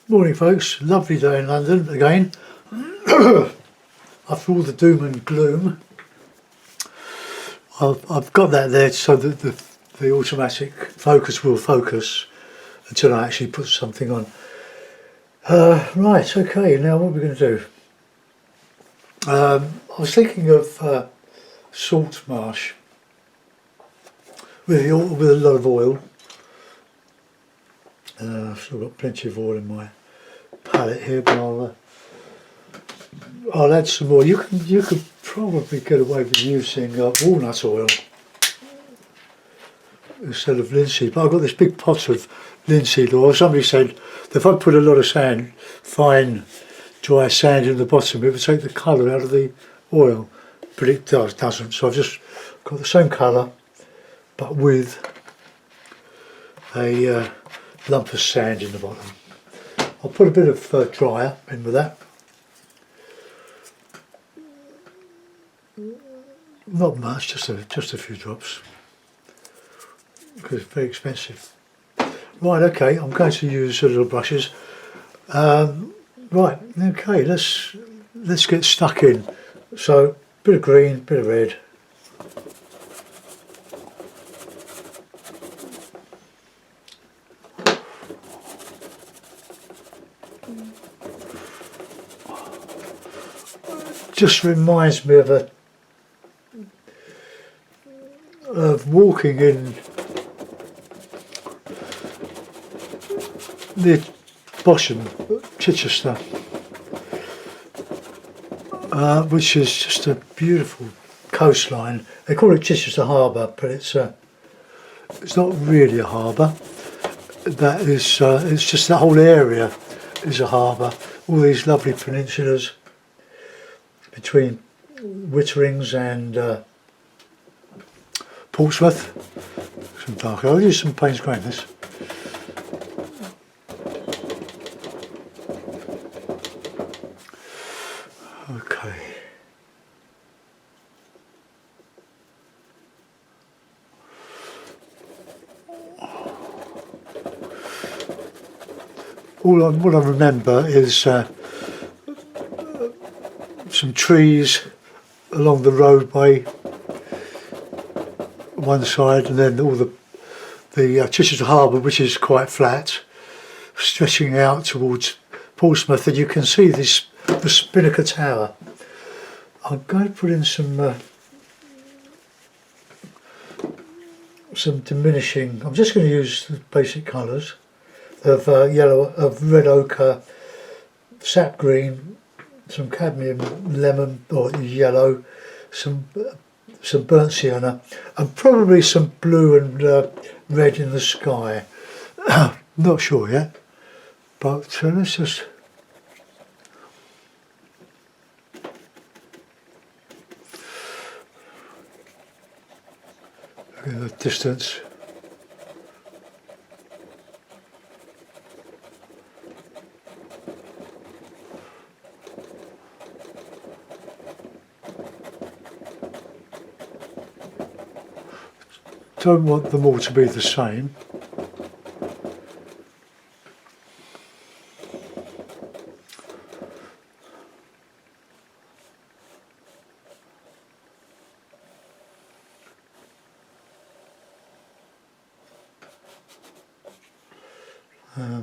Morning folks, lovely day in London again. After all the doom and gloom, I've got that there so that the automatic focus will focus until I actually put something on. Right, okay, now what are we going to do? I was thinking of Saltmarsh with a lot of oil. I've still got plenty of oil in my palette here, but I'll add some more. You could probably get away with using walnut oil instead of linseed, but I've got this big pot of linseed oil. Somebody said that if I put a lot of sand, fine dry sand in the bottom, it would take the colour out of the oil, but it doesn't. So I've just got the same colour, but with a lump of sand in the bottom. I'll put a bit of dryer in with that. Not much, just a few drops, because it's very expensive. Right, okay, I'm going to use little brushes. Right, okay, let's get stuck in. So, bit of green, bit of red. Just reminds me of walking in near Bosham, Chichester, which is just a beautiful coastline. They call it Chichester Harbour, but it's not really a harbour. That is, it's just that whole area is a harbour. All these lovely peninsulas between Witterings and Portsmouth. Some dark. I'll use some Payne's Grey in this. Okay. What I remember is some trees along the roadway one side, and then all the Chichester Harbour, which is quite flat, stretching out towards Portsmouth, and you can see the Spinnaker Tower. I'm going to put in some diminishing. I'm just going to use the basic colours of red ochre, sap green, some cadmium lemon or yellow, some burnt sienna, and probably some blue and red in the sky. Not sure yet, but let's just look at the distance. Don't want them all to be the same.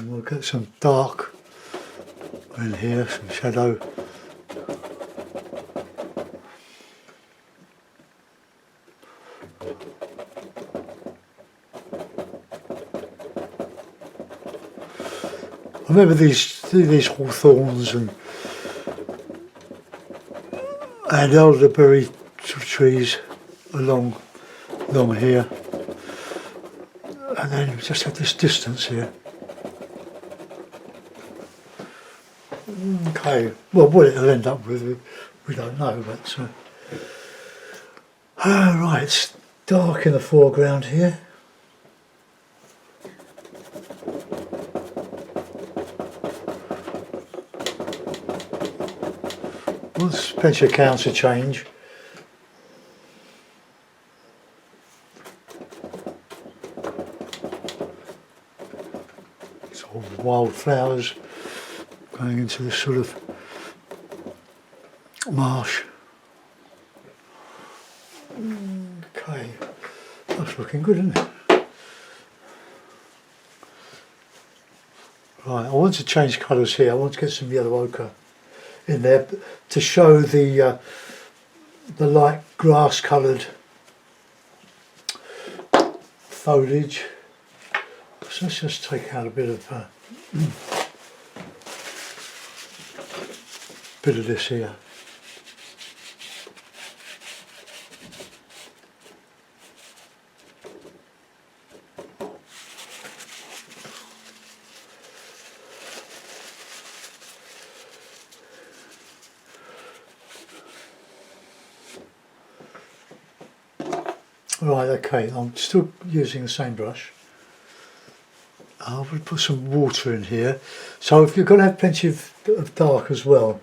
We'll get some dark in here, some shadow. I remember these hawthorns and elderberry trees along here, and then we just had this distance here. Okay, well, what it'll end up with, we don't know, but right, it's dark in the foreground here. Once plenty of counter change. It's all wild flowers going into this sort of marsh. Okay, that's looking good, isn't it? Right, I want to change colours here. I want to get some yellow ochre in there to show the light grass coloured foliage. So let's just take out a bit of this here. Right, okay, I'm still using the same brush. I will put some water in here. So if you're going to have plenty of dark as well.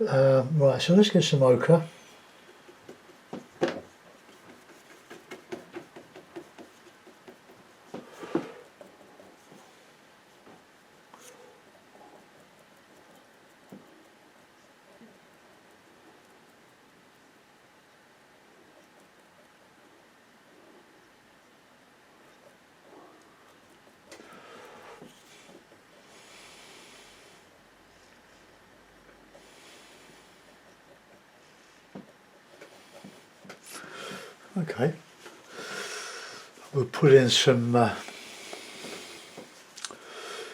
Right, so let's get some ochre. Okay, we'll put in some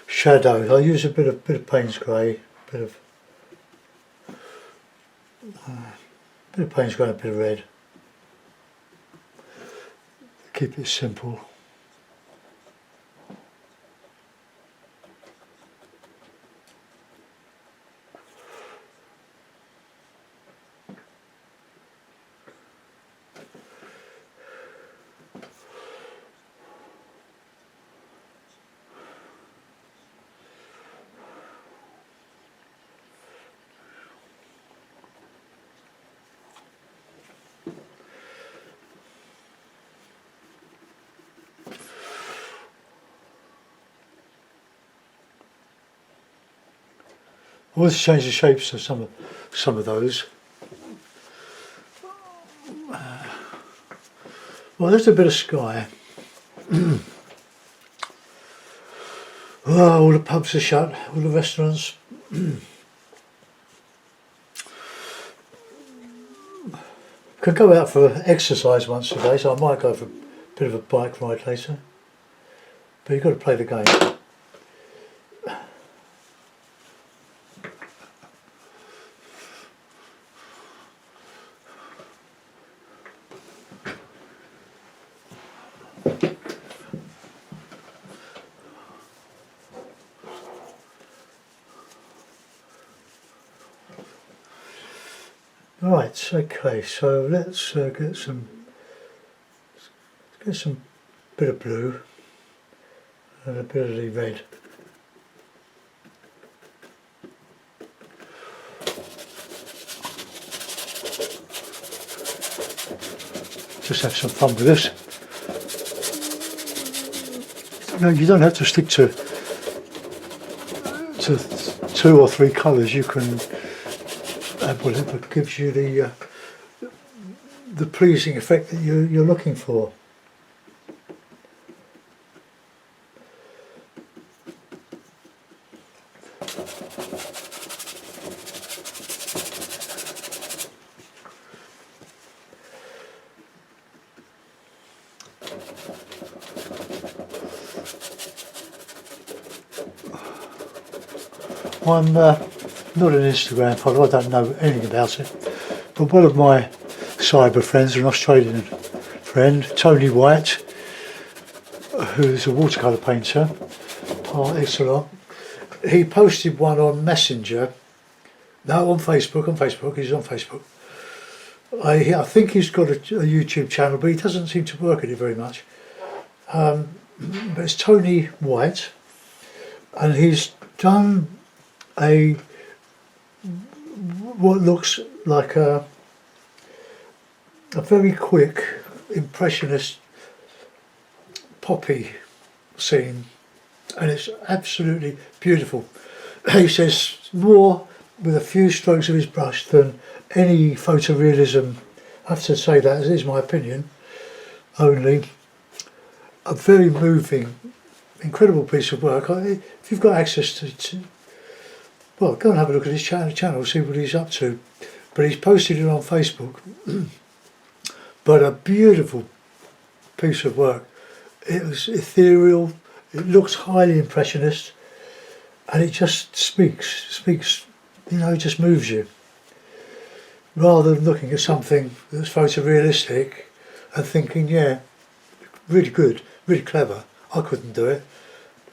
shadows. I'll use a bit of Payne's grey, bit of Payne's grey, a bit of red. Keep it simple. I want to change the shapes of some of those. Well, there's a bit of sky. Oh, all the pubs are shut, all the restaurants. Could go out for exercise once a day, so I might go for a bit of a bike ride later. But you've got to play the game. Right, okay, so let's get some bit of blue and a bit of the red. Just have some fun with this. No, you don't have to stick to 2 or 3 colours. You can add whatever gives you the pleasing effect that you're looking for. I'm not an Instagram follower, I don't know anything about it, but one of my cyber friends, an Australian friend, Tony White, who's a watercolour painter par excellence, he posted one on Messenger, no, on Facebook, he's on Facebook. I think he's got a YouTube channel, but he doesn't seem to work at it very much. But it's Tony White, and he's done what looks like a very quick impressionist poppy scene, and it's absolutely beautiful. He says more with a few strokes of his brush than any photorealism. I have to say that, it is my opinion only. A very moving, incredible piece of work. If you've got access to well, go and have a look at his channel, see what he's up to. But he's posted it on Facebook. But a beautiful piece of work. It was ethereal, it looks highly impressionist, and it just speaks, it just moves you. Rather than looking at something that's photorealistic and thinking, yeah, really good, really clever, I couldn't do it,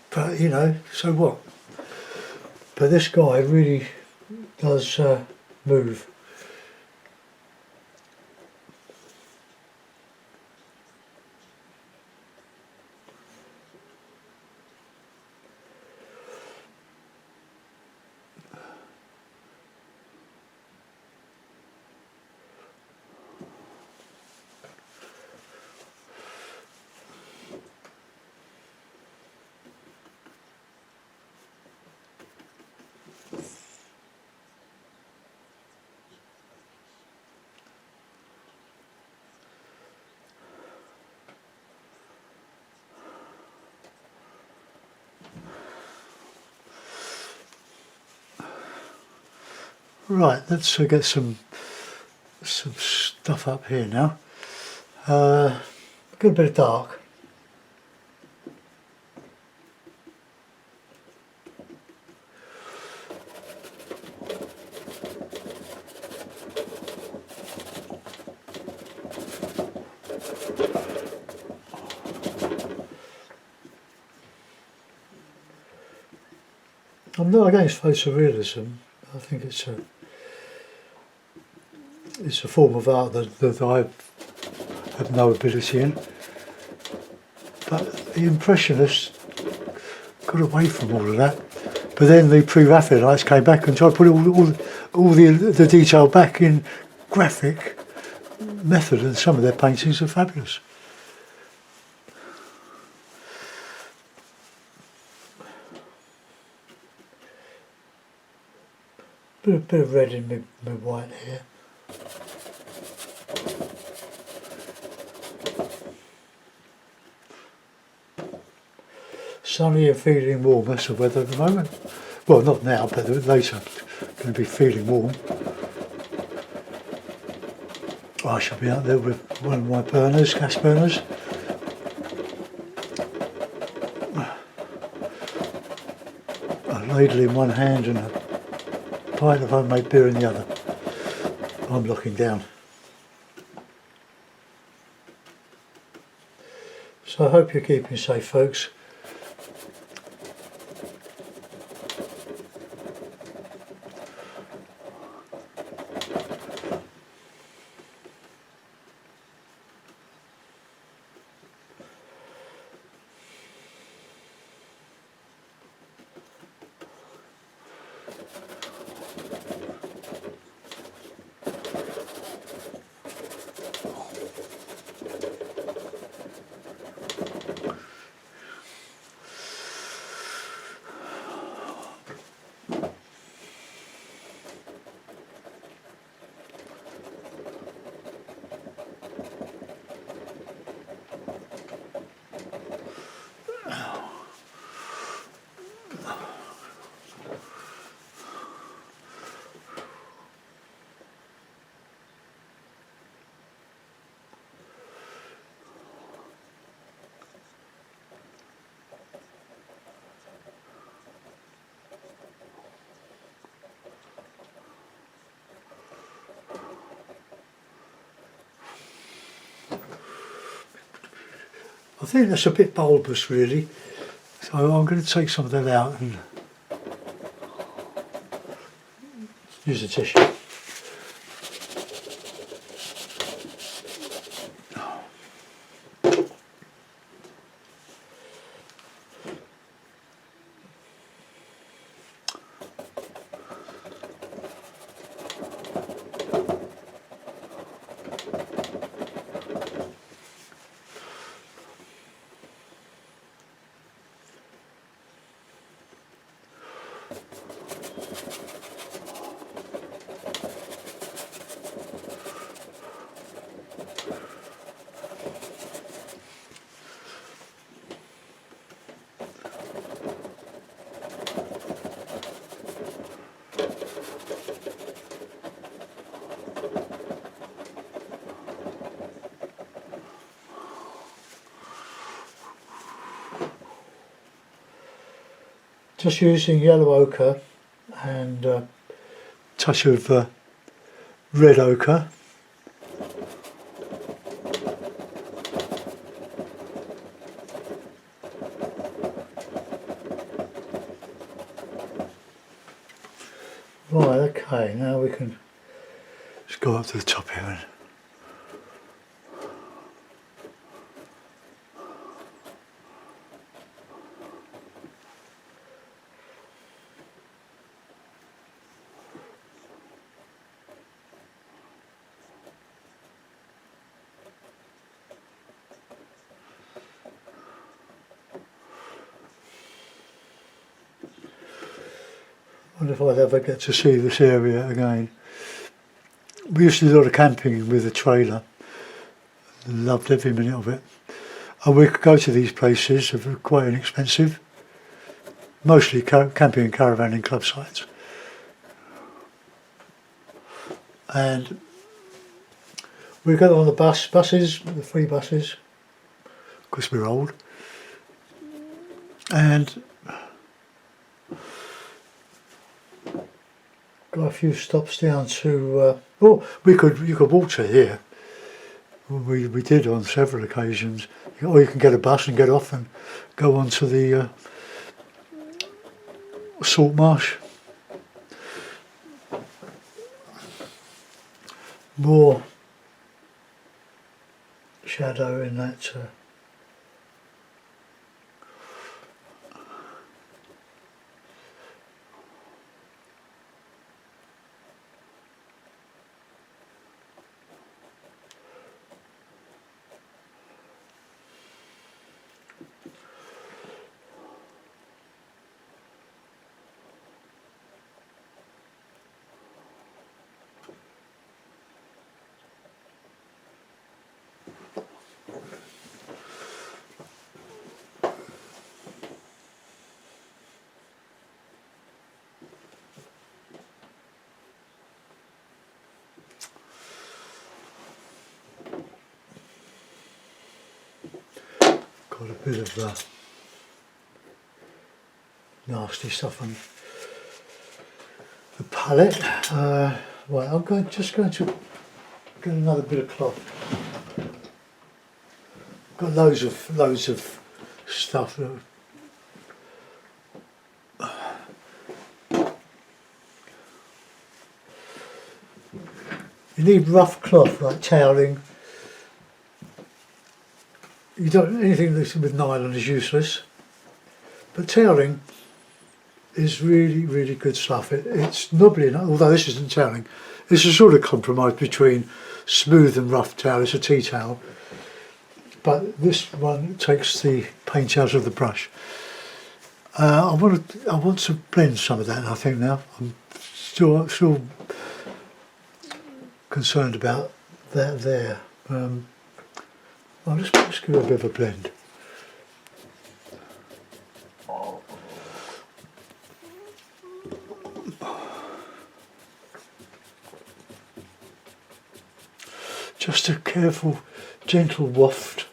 but so what? But this guy really does move. Right, let's get some stuff up here now. Get a bit of dark. I'm not against photorealism. I think it's a form of art that I have no ability in. But the Impressionists got away from all of that. But then the Pre-Raphaelites came back and tried to put all the detail back in graphic method, and some of their paintings are fabulous. Bit of red in my white here. Sunny and feeling warm, that's the weather at the moment. Well, not now, but later going to be feeling warm. I shall be out there with one of my burners, gas burners. A ladle in one hand and a pint of homemade beer in the other. I'm looking down. So I hope you're keeping safe, folks. I think that's a bit bulbous really, so I'm going to take some of that out and use a tissue. just using yellow ochre and a touch of red ochre. Right, okay, now we can just go up to the top here and I wonder if I'd ever get to see this area again. We used to do a lot of camping with a trailer. Loved every minute of it. And we could go to these places, they were quite inexpensive. Mostly camping and caravanning club sites. And we go on the buses, the free buses, because we're old. And got a few stops down to, you could walk to here. We did on several occasions. Or you can get a bus and get off and go on to the Saltmarsh. More shadow in that got a bit of nasty stuff on the palette. Right, I'm just going to get another bit of cloth. Got loads of stuff. You need rough cloth like toweling. You don't, anything that's with nylon is useless, but toweling is really good stuff. It's knobbly enough, although this isn't toweling. It's a sort of compromise between smooth and rough towel. It's a tea towel, but this one takes the paint out of the brush. I want to blend some of that. I think now I'm still concerned about that there. I'll just give it a bit of a blend. Just a careful, gentle waft.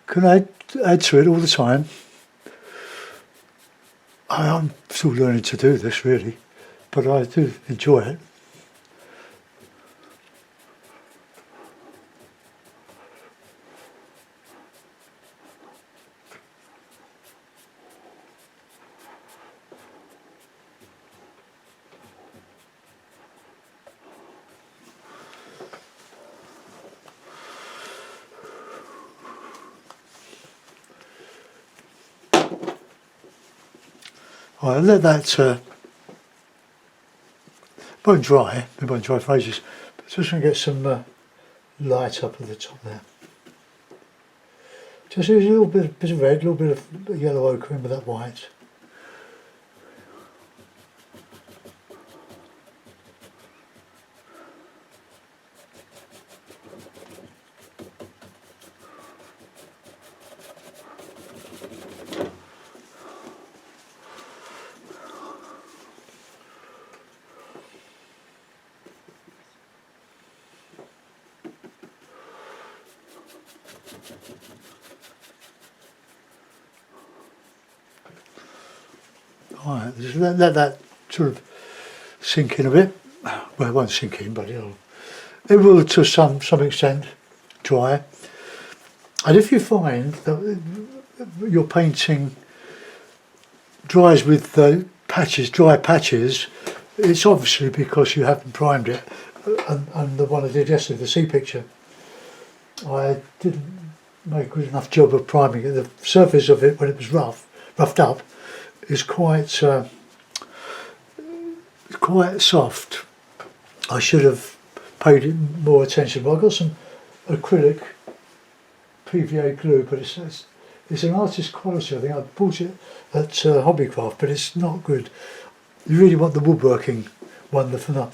Can I add to it all the time? I'm still learning to do this really, but I do enjoy it. I'll let that won't dry, it won't dry for ages, but just going to get some light up at the top there. Just use a little bit of red, a little bit of yellow ochre in with that white. Alright, just let that sort of sink in a bit. Well, it won't sink in, but it will to some extent dry. And if you find that your painting dries with dry patches, it's obviously because you haven't primed it. And the one I did yesterday, the sea picture, I didn't make a good enough job of priming it. The surface of it, when it was roughed up, is quite soft. I should have paid it more attention. But I got some acrylic PVA glue, but it's an artist quality. I think I bought it at Hobbycraft, but it's not good. You really want the woodworking one from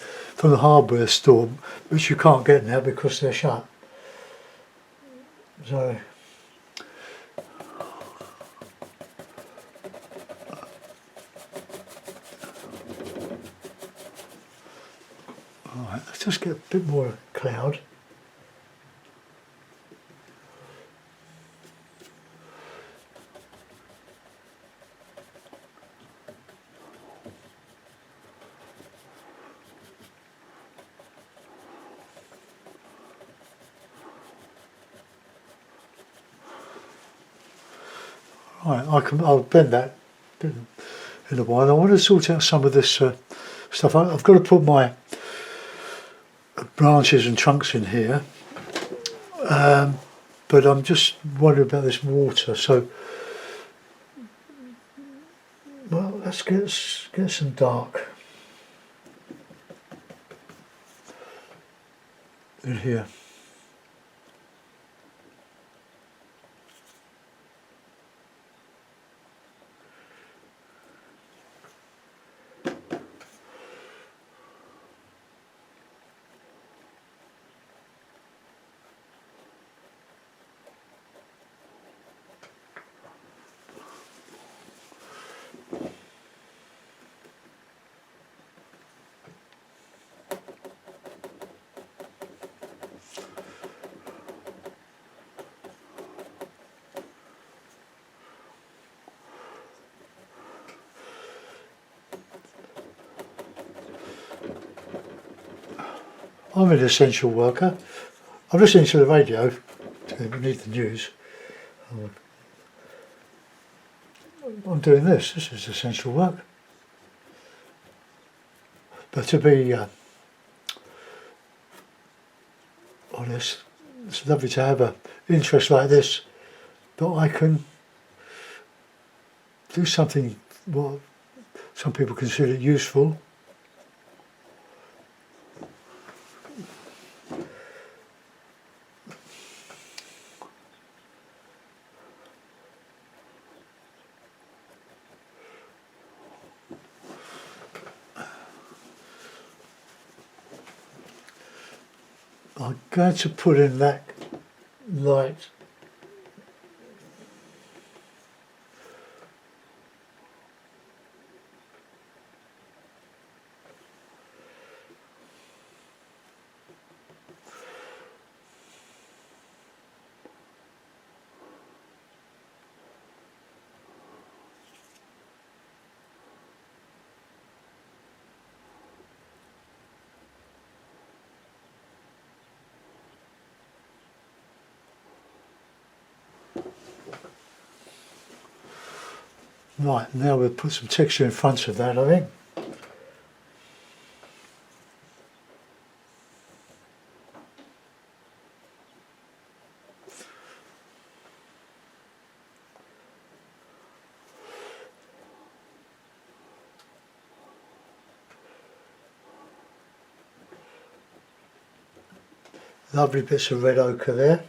the hardware store, which you can't get now because they're shut. So alright, let's just get a bit more cloud. Right, I'll bend that in a while. I want to sort out some of this stuff. I've got to put my branches and trunks in here, but I'm just wondering about this water. So, well, let's get some dark in here. I'm an essential worker. I'm listening to the radio. We need the news. I'm doing this. This is essential work. But to be honest, it's lovely to have an interest like this, that I can do something what some people consider useful. I'm going to put in that light . Right, now we'll put some texture in front of that, I think. Lovely bits of red ochre there.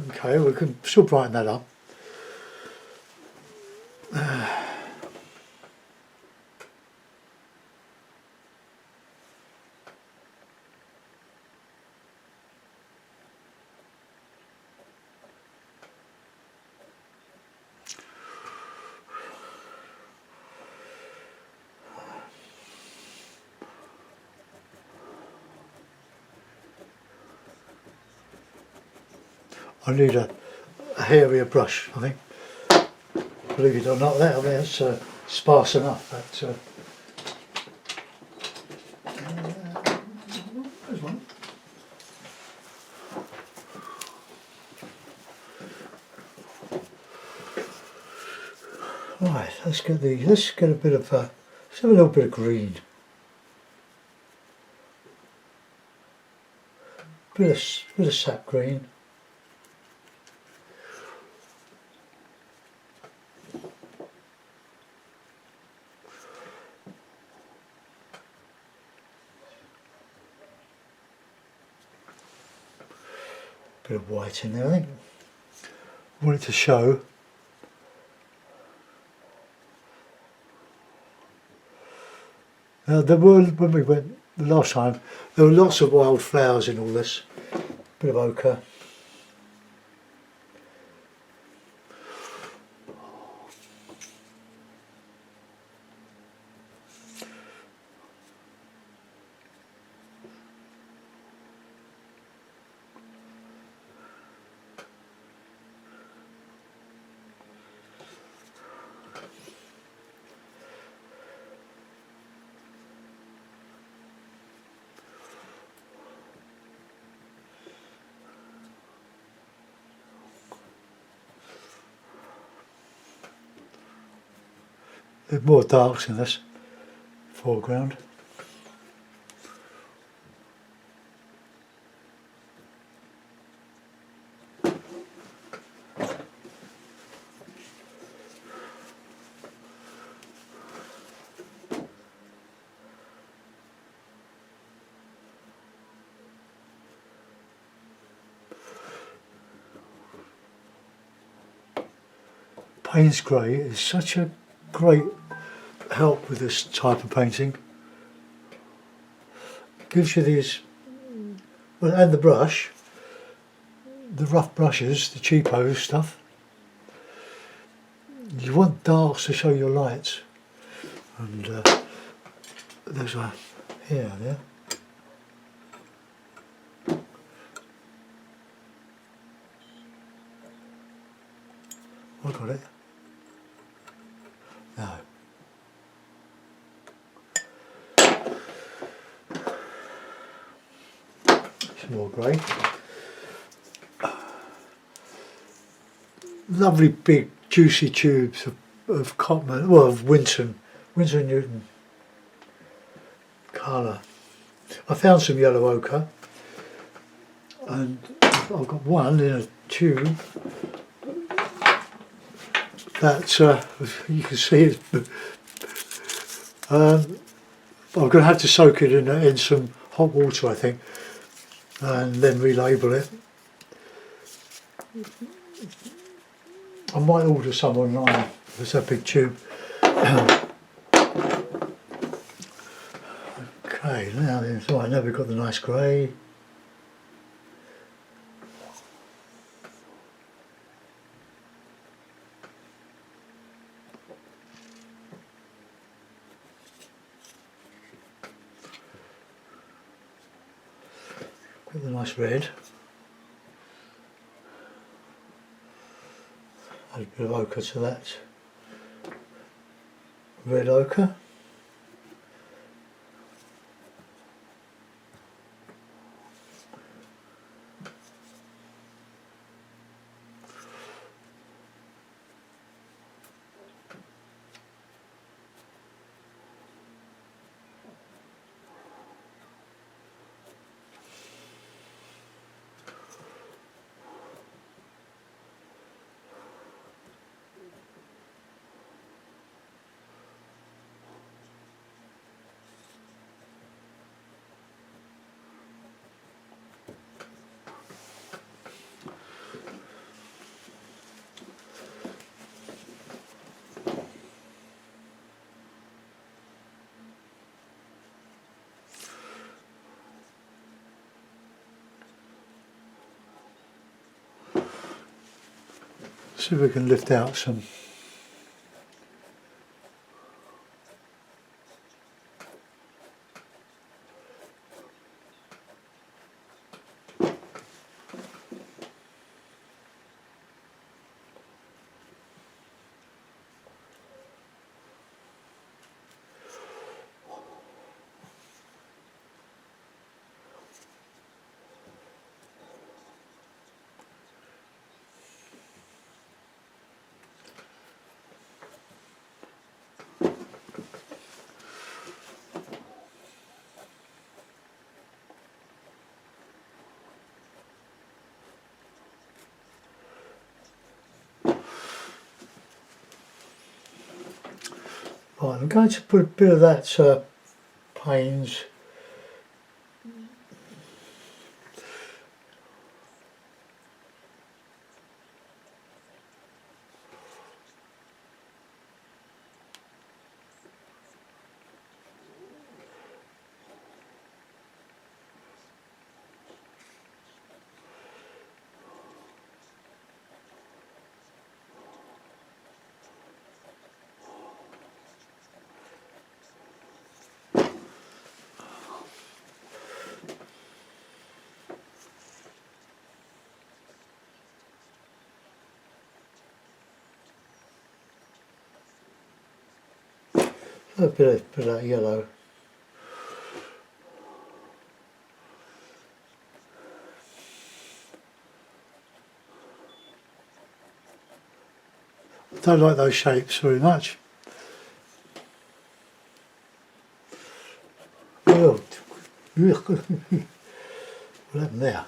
Okay, we can still brighten that up. I need a hairier brush, I think. Believe it or not, that that's sparse enough. There's one. Right, let's get a bit of let's have a little bit of green. Bit of sap green. Bit of white in there, I think. I want it to show. Now there were, when we went the last time, there were lots of wild flowers in all this. Bit of ochre. There's more darks in this foreground. Payne's grey is such a great help with this type of painting. Gives you these, well, and the brush, the rough brushes, the cheapo stuff. You want darks to show your lights, and there's a hair there. I got it. No. Some more grey. Lovely big juicy tubes of cotton, well, of Winston Newton colour. I found some yellow ochre, and I've got one in a tube that you can see it. I'm going to have to soak it in some hot water, I think, and then relabel it. I might order some online. There's a big tube. Okay, now then, so I know we've got the nice grey. Got the nice red. Add a bit of ochre to that. Red ochre. See if we can lift out some. Right, I'm going to put a bit of that Payne's a bit of that yellow. I don't like those shapes very much. Oh, what happened there?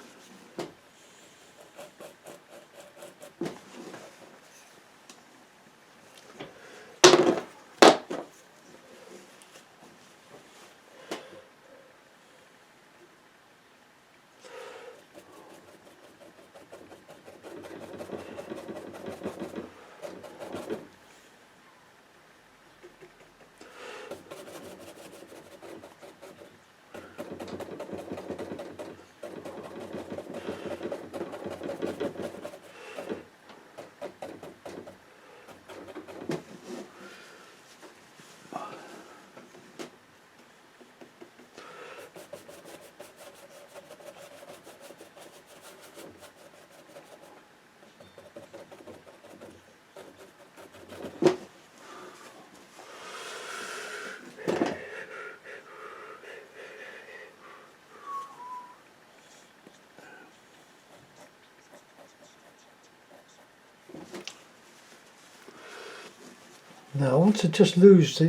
Now I want to just lose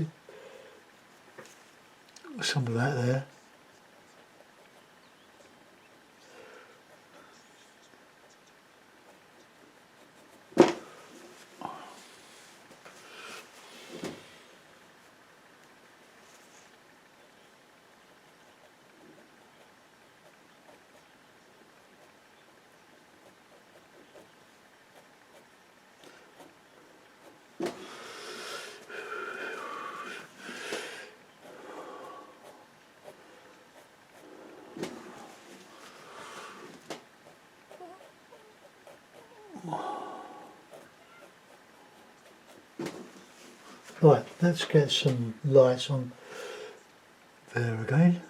some of that there. Right, let's get some lights on there again.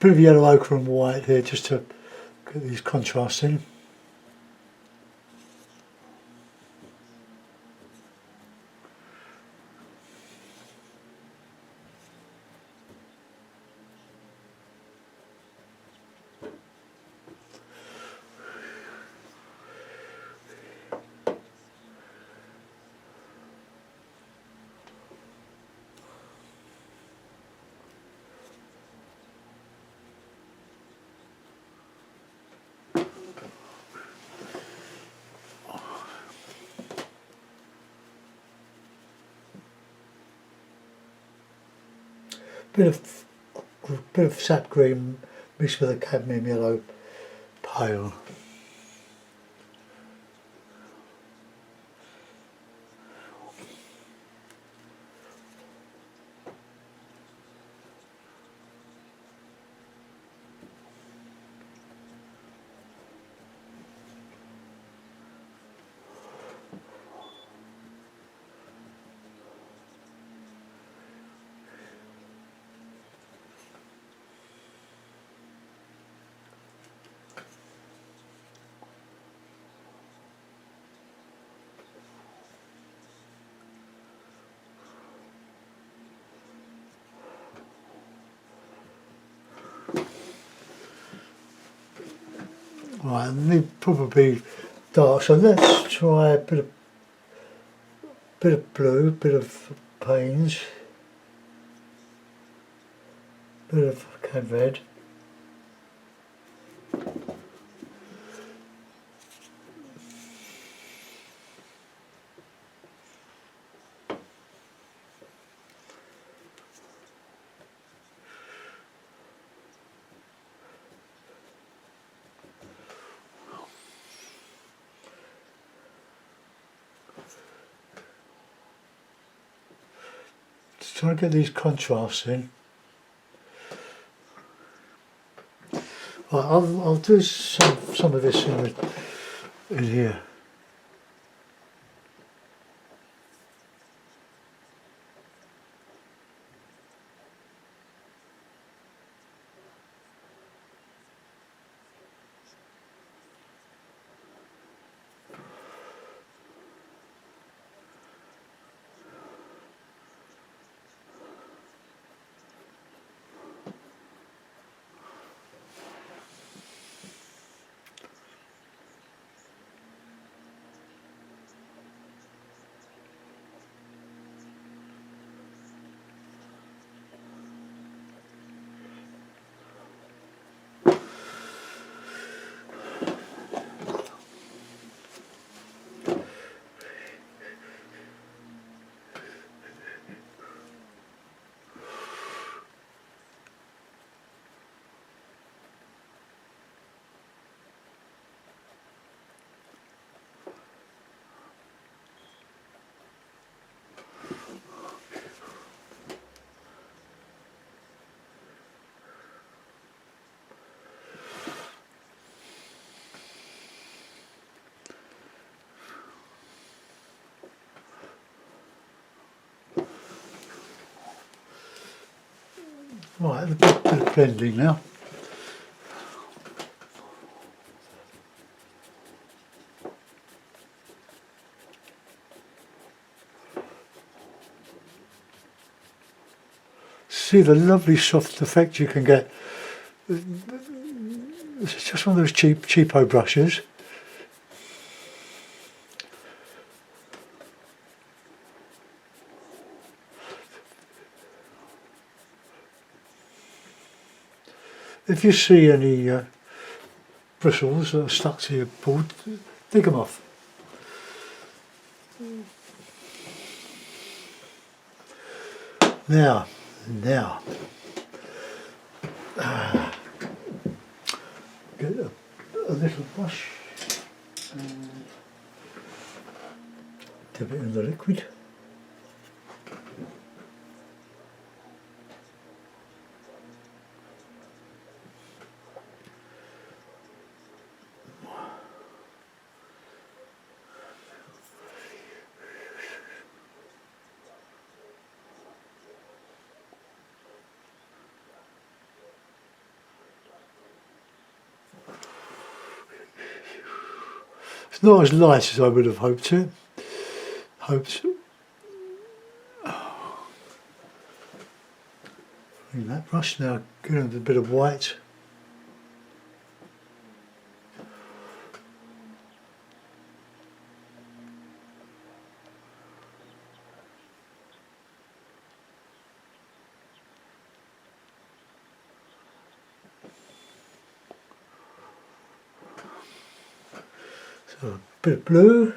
bit of yellow ochre and white here just to get these contrasts in. Bit of sap green mixed with a cadmium yellow pale. Right, and they probably dark. So let's try a bit of blue, bit of Payne's, bit of cad red. Just trying to get these contrasts in. Right, I'll do some of this in here. Right, a bit of blending now. See the lovely soft effect you can get. It's just one of those cheapo brushes. If you see any bristles that are stuck to your board, dig them off. Now, get a little brush and dip it in the liquid. not as light as I would have hoped it. Bring that brush now, get a bit of white. So a bit of blue.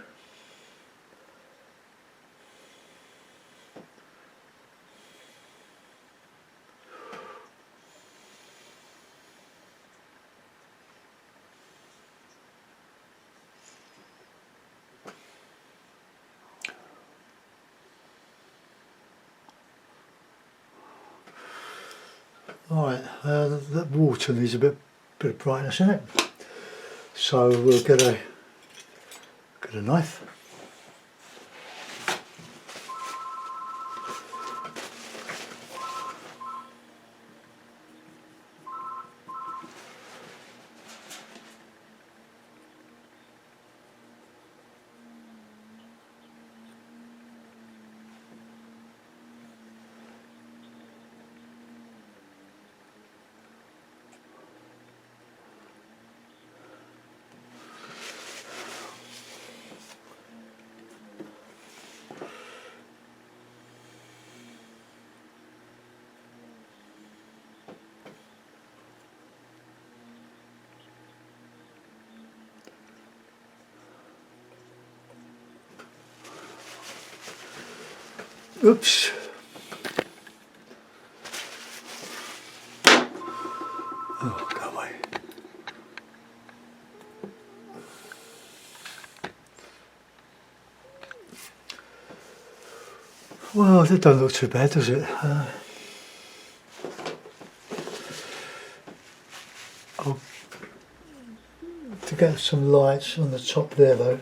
Alright, that water needs a bit of brightness in it. So we'll get a knife. Oops. Oh, go away. Well, that don't look too bad, does it? To get some lights on the top there though.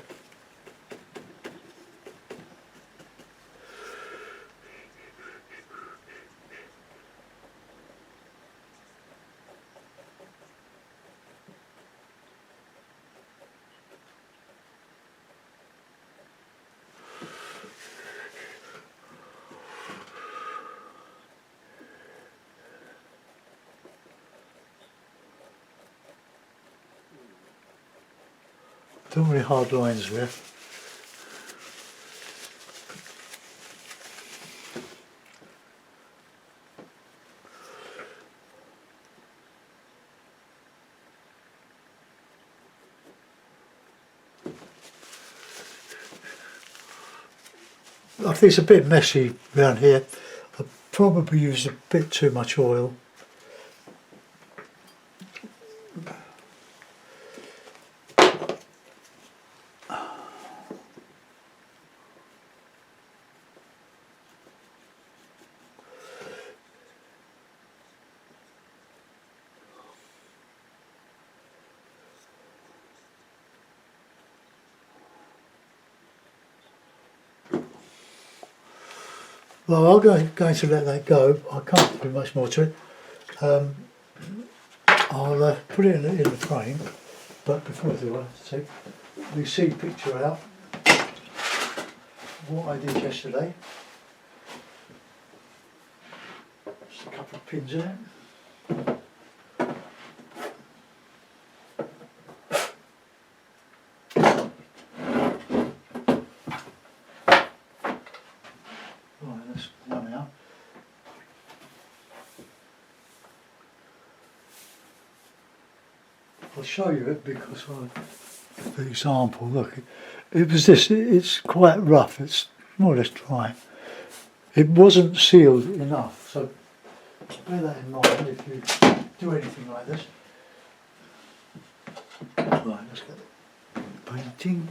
Don't really hard lines there. I think it's a bit messy around here. I probably used a bit too much oil. Well, I'm going to let that go. I can't do much more to it. I'll put it in the frame, but before I do, I have to take the seed picture out. What I did yesterday. Just a couple of pins in it. I'll show you it because, for example, look, it was this, it's quite rough, it's more or less dry. It wasn't sealed enough, so bear that in mind if you do anything like this. Right, let's get the painting.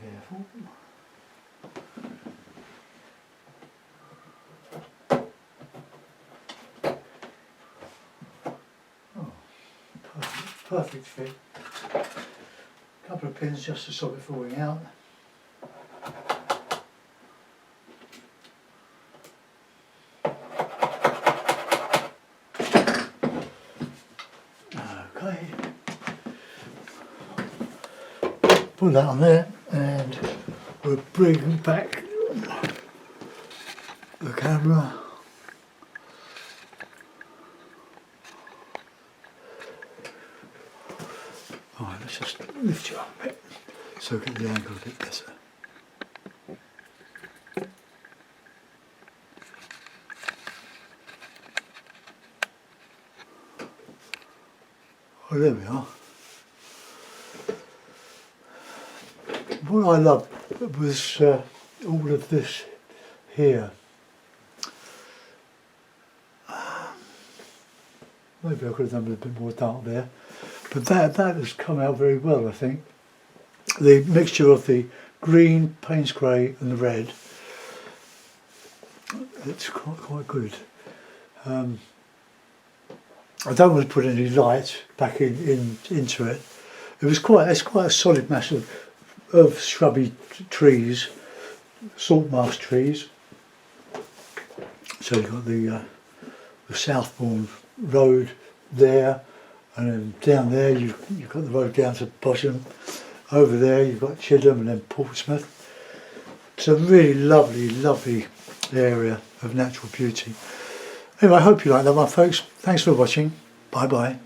Careful. Perfect fit. A couple of pins just to stop it falling out. put that on there, and we'll bring back the camera. Alright, let's just lift you up a bit so we get the angle a bit better. Oh, there we are. What I loved was all of this here. Maybe I could have done with a bit more dark there, but that has come out very well, I think. The mixture of the green, Payne's grey and the red, it's quite good. I don't want to put any light back into it. It's quite a solid mass of shrubby trees, Saltmarsh trees. So you've got the Southbourne road there, and then down there you've got the road down to Bosham. Over there you've got Chidham and then Portsmouth. It's a really lovely area of natural beauty. Anyway, I hope you like that one, folks. Thanks for watching. Bye bye.